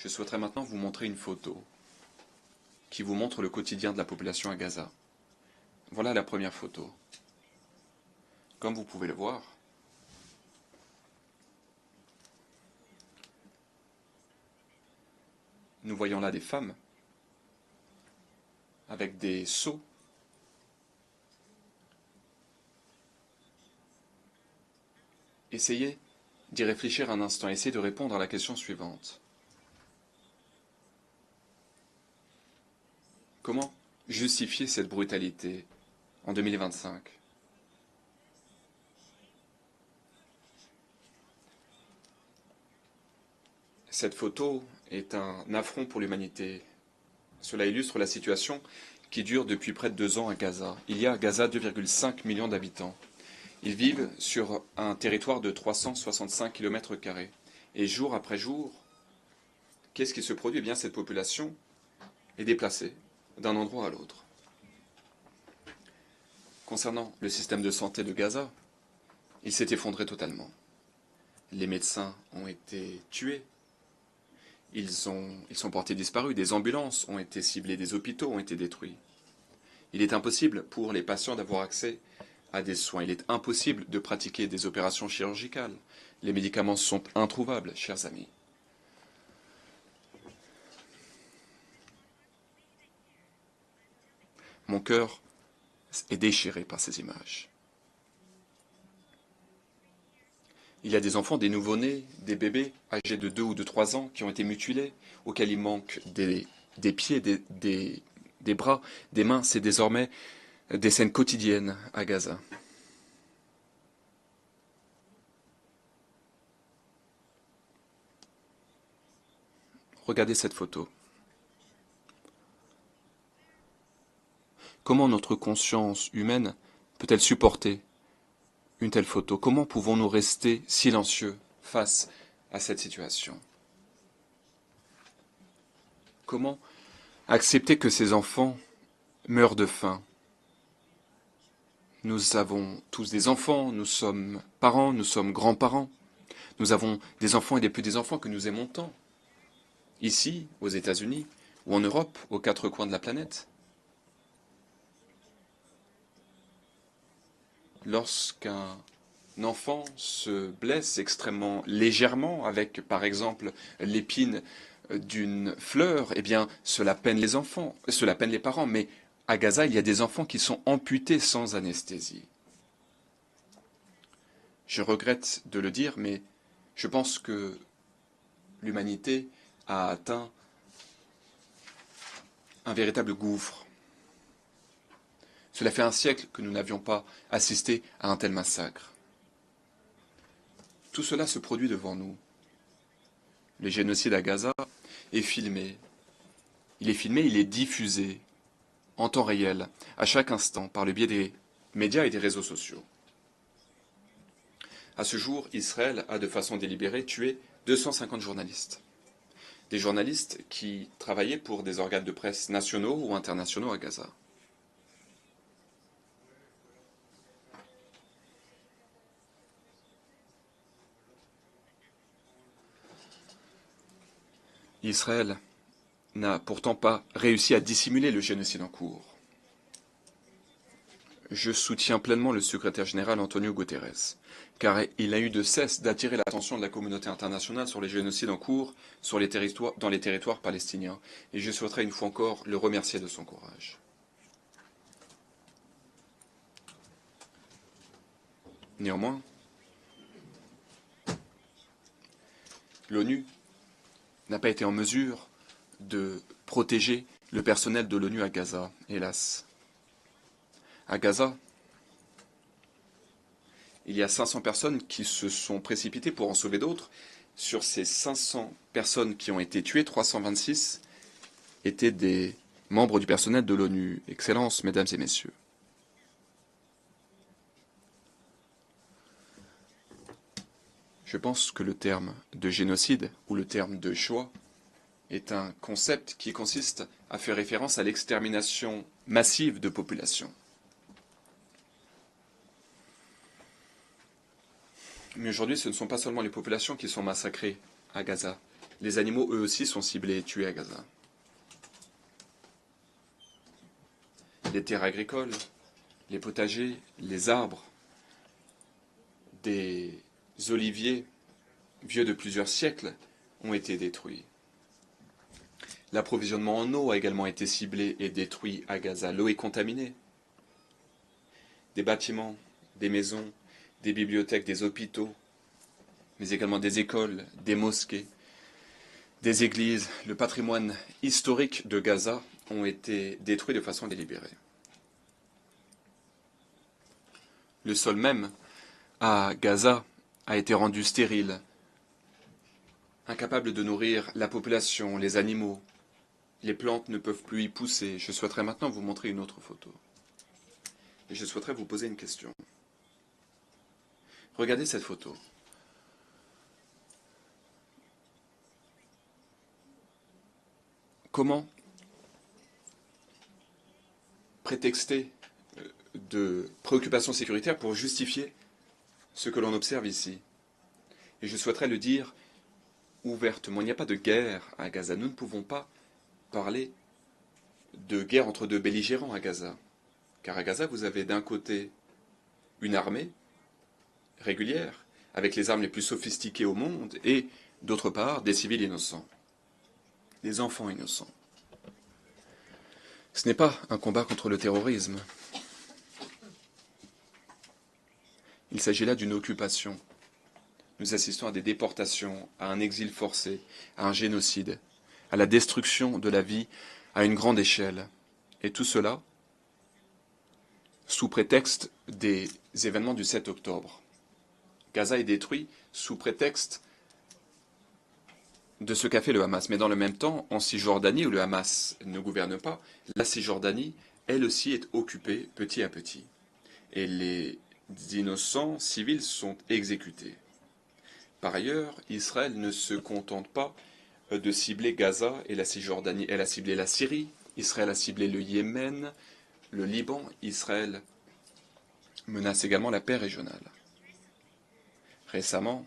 Je souhaiterais maintenant vous montrer une photo qui vous montre le quotidien de la population à Gaza. Voilà la première photo. Comme vous pouvez le voir, nous voyons là des femmes avec des seaux. Essayez d'y réfléchir un instant, essayez de répondre à la question suivante. Comment justifier cette brutalité en 2025? Cette photo est un affront pour l'humanité. Cela illustre la situation qui dure depuis près de 2 ans à Gaza. Il y a à Gaza 2,5 millions d'habitants. Ils vivent sur un territoire de 365 km². Et jour après jour, qu'est-ce qui se produit? Eh bien, cette population est déplacée d'un endroit à l'autre. Concernant le système de santé de Gaza, il s'est effondré totalement. Les médecins ont été tués. Ils sont portés disparus. Des ambulances ont été ciblées, des hôpitaux ont été détruits. Il est impossible pour les patients d'avoir accès à des soins. Il est impossible de pratiquer des opérations chirurgicales. Les médicaments sont introuvables, chers amis. Mon cœur est déchiré par ces images. Il y a des enfants, des nouveau-nés, des bébés âgés de 2 ou de 3 ans qui ont été mutilés, auxquels il manque des pieds, des bras, des mains. C'est désormais des scènes quotidiennes à Gaza. Regardez cette photo. Comment notre conscience humaine peut-elle supporter une telle photo? Comment pouvons-nous rester silencieux face à cette situation? Comment accepter que ces enfants meurent de faim? Nous avons tous des enfants, nous sommes parents, nous sommes grands-parents. Nous avons des enfants et des petits-enfants que nous aimons tant. Ici, aux États-Unis, ou en Europe, aux 4 coins de la planète. Lorsqu'un enfant se blesse extrêmement légèrement avec, par exemple, l'épine d'une fleur, eh bien, cela peine les enfants, cela peine les parents. Mais à Gaza, il y a des enfants qui sont amputés sans anesthésie. Je regrette de le dire, mais je pense que l'humanité a atteint un véritable gouffre. Cela fait un siècle que nous n'avions pas assisté à un tel massacre. Tout cela se produit devant nous. Le génocide à Gaza est filmé. Il est filmé, il est diffusé en temps réel, à chaque instant, par le biais des médias et des réseaux sociaux. À ce jour, Israël a de façon délibérée tué 250 journalistes. Des journalistes qui travaillaient pour des organes de presse nationaux ou internationaux à Gaza. Israël n'a pourtant pas réussi à dissimuler le génocide en cours. Je soutiens pleinement le secrétaire général Antonio Guterres, car il a eu de cesse d'attirer l'attention de la communauté internationale sur les génocides en cours dans les territoires palestiniens, et je souhaiterais une fois encore le remercier de son courage. Néanmoins, l'ONU n'a pas été en mesure de protéger le personnel de l'ONU à Gaza, hélas. À Gaza, il y a 500 personnes qui se sont précipitées pour en sauver d'autres. Sur ces 500 personnes qui ont été tuées, 326 étaient des membres du personnel de l'ONU. Excellences, mesdames et messieurs. Je pense que le terme de génocide ou le terme de Shoah est un concept qui consiste à faire référence à l'extermination massive de populations. Mais aujourd'hui, ce ne sont pas seulement les populations qui sont massacrées à Gaza. Les animaux, eux aussi, sont ciblés et tués à Gaza. Les terres agricoles, les potagers, les arbres, des oliviers vieux de plusieurs siècles ont été détruits. L'approvisionnement en eau a également été ciblé et détruit à Gaza. L'eau est contaminée. Des bâtiments, des maisons, des bibliothèques, des hôpitaux, mais également des écoles, des mosquées, des églises, le patrimoine historique de Gaza ont été détruits de façon délibérée. Le sol même à Gaza a été rendu stérile, incapable de nourrir la population, les animaux. Les plantes ne peuvent plus y pousser. Je souhaiterais maintenant vous montrer une autre photo. Et je souhaiterais vous poser une question. Regardez cette photo. Comment prétexter de préoccupations sécuritaires pour justifier ce que l'on observe ici? Et je souhaiterais le dire ouvertement. Il n'y a pas de guerre à Gaza. Nous ne pouvons pas parler de guerre entre deux belligérants à Gaza. Car à Gaza, vous avez d'un côté une armée régulière, avec les armes les plus sophistiquées au monde, et d'autre part, des civils innocents, des enfants innocents. Ce n'est pas un combat contre le terrorisme. Il s'agit là d'une occupation. Nous assistons à des déportations, à un exil forcé, à un génocide, à la destruction de la vie à une grande échelle. Et tout cela sous prétexte des événements du 7 octobre. Gaza est détruit sous prétexte de ce qu'a fait le Hamas. Mais dans le même temps, en Cisjordanie, où le Hamas ne gouverne pas, la Cisjordanie, elle aussi, est occupée petit à petit. Et les innocents civils sont exécutés. Par ailleurs, Israël ne se contente pas de cibler Gaza et la Cisjordanie. Elle a ciblé la Syrie, Israël a ciblé le Yémen, le Liban. Israël menace également la paix régionale. Récemment,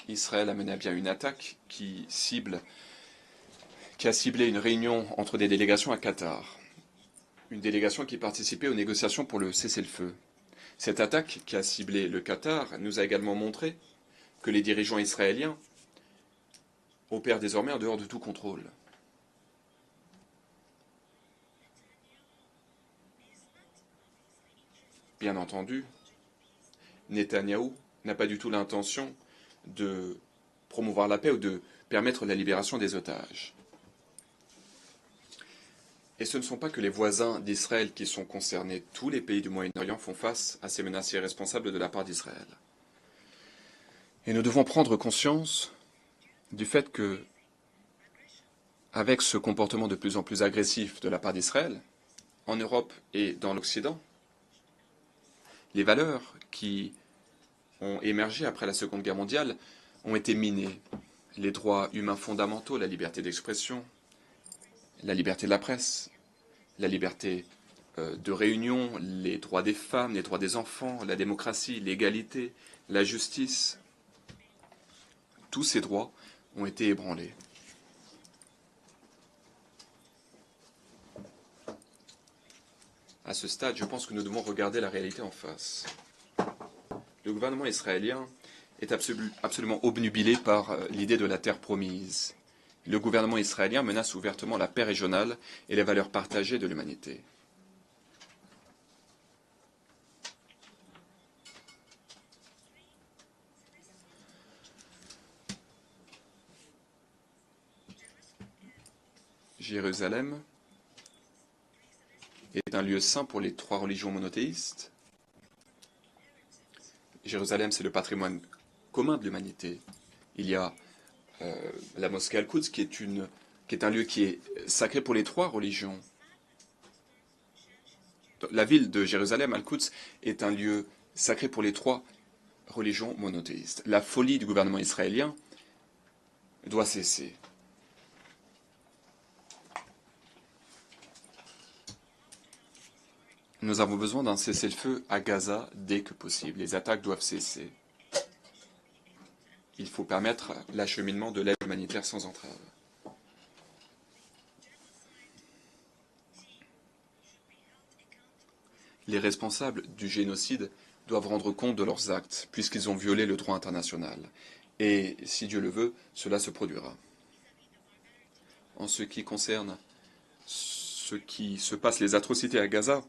Israël a mené à bien une attaque qui a ciblé une réunion entre des délégations à Qatar. Une délégation qui participait aux négociations pour le cessez-le-feu. Cette attaque qui a ciblé le Qatar nous a également montré que les dirigeants israéliens opèrent désormais en dehors de tout contrôle. Bien entendu, Netanyahou n'a pas du tout l'intention de promouvoir la paix ou de permettre la libération des otages. Et ce ne sont pas que les voisins d'Israël qui sont concernés. Tous les pays du Moyen-Orient font face à ces menaces irresponsables de la part d'Israël. Et nous devons prendre conscience du fait que, avec ce comportement de plus en plus agressif de la part d'Israël, en Europe et dans l'Occident, les valeurs qui ont émergé après la Seconde Guerre mondiale ont été minées. Les droits humains fondamentaux, la liberté d'expression, la liberté de la presse, la liberté de réunion, les droits des femmes, les droits des enfants, la démocratie, l'égalité, la justice, tous ces droits ont été ébranlés. À ce stade, je pense que nous devons regarder la réalité en face. Le gouvernement israélien est absolument obnubilé par l'idée de la terre promise. Le gouvernement israélien menace ouvertement la paix régionale et les valeurs partagées de l'humanité. Jérusalem est un lieu saint pour les trois religions monothéistes. Jérusalem, c'est le patrimoine commun de l'humanité. Il y a la mosquée Al-Quds, qui est un lieu qui est sacré pour les trois religions. La ville de Jérusalem, Al-Quds, est un lieu sacré pour les trois religions monothéistes. La folie du gouvernement israélien doit cesser. Nous avons besoin d'un cessez-le-feu à Gaza dès que possible. Les attaques doivent cesser. Il faut permettre l'acheminement de l'aide humanitaire sans entrave. Les responsables du génocide doivent rendre compte de leurs actes, puisqu'ils ont violé le droit international. Et, si Dieu le veut, cela se produira. En ce qui concerne ce qui se passe, les atrocités à Gaza,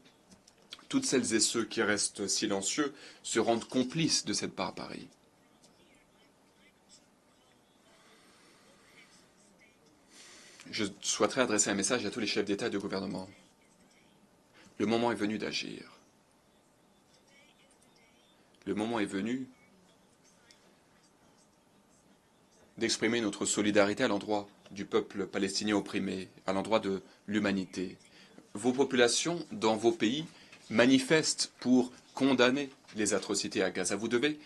toutes celles et ceux qui restent silencieux se rendent complices de cette barbarie. Je souhaiterais adresser un message à tous les chefs d'État et de gouvernement. Le moment est venu d'agir. Le moment est venu d'exprimer notre solidarité à l'endroit du peuple palestinien opprimé, à l'endroit de l'humanité. Vos populations, dans vos pays, manifestent pour condamner les atrocités à Gaza. Vous devez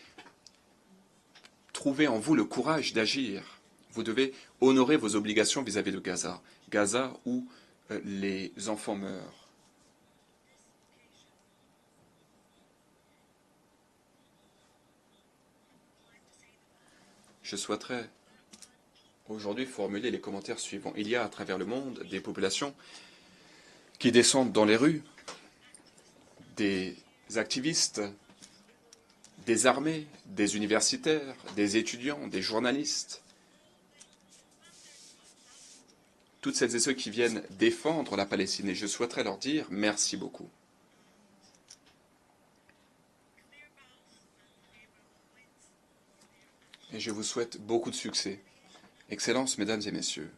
trouver en vous le courage d'agir. Vous devez honorer vos obligations vis-à-vis de Gaza. Gaza où les enfants meurent. Je souhaiterais aujourd'hui formuler les commentaires suivants. Il y a à travers le monde des populations qui descendent dans les rues, des activistes, des armées, des universitaires, des étudiants, des journalistes, toutes celles et ceux qui viennent défendre la Palestine. Et je souhaiterais leur dire merci beaucoup. Et je vous souhaite beaucoup de succès. Excellences, mesdames et messieurs.